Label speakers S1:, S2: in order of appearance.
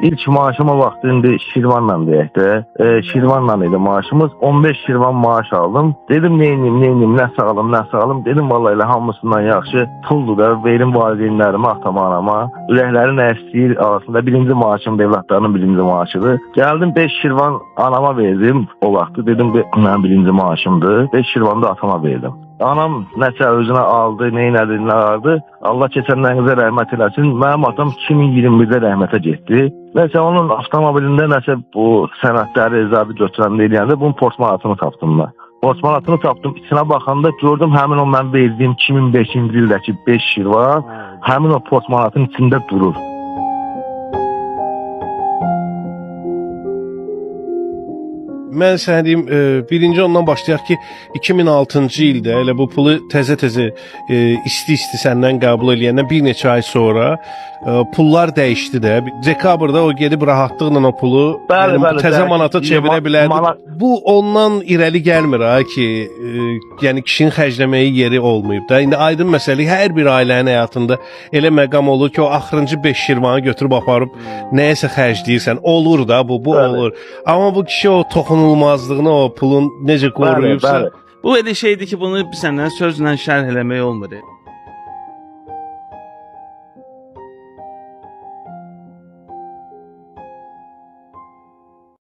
S1: İlk maaşıma vaxtı indi Şirvanla deyək də. Şirvanla idi maaşımız. 15 Şirvan maaş aldım. Dedim neynim, nə sağalım. Dedim vallahi elə hamısından yaxşı puldur da, verim valideynlərimə, atama, anama. Ürəkləri nə istəyir arasında birinci maaşım, evlatlarının birinci maaşıdır. Gəldim 5 Şirvan anama verdim o vaxtı. Dedim mənim birinci maaşımdır. 5 Şirvan da atama verdim. Anam nəsə özünə aldı, neynədi, nə aldı. Allah keçənlərinizə rəhmət eləsin. Mənim atam 2021-də rəhmətə getdi. Nəsə onun avtomobilində nəsə bu sənədləri izadı götürəndə eləyəndə bunun portmanatını tapdım mən. Portmanatını tapdım, içinə baxanda gördüm həmin o mən verdiyim 2005-ci ildəki 5 Şirvan həmin o portmanatın içində durur.
S2: Mən sənə deyim, birinci ondan başlayaq ki, 2006-cı ildə elə bu pulu təzə-təzə isti-isti səndən qəbul eləyəndən bir neçə ay sonra pullar dəyişdi də. Dekabrda o gedib rahatlıqla o pulu təzə manata çevirə bilərdi. Bu ondan irəli gəlmir ha ki, yəni kişinin xərcləməyə yeri olmayıb da. İndi aydın məsələ, hər bir ailənin həyatında elə məqam olur ki, o axırıncı 5 şirvanı götürüb aparıb nəyəsə xərcləyirsən. Olur da bu olur. Amma bu kişi o toxunulmazlığını, o pulun necə qoruyubsa,
S3: bu elə şeydir ki, bunu səndən sözlə şərh eləmək olmur.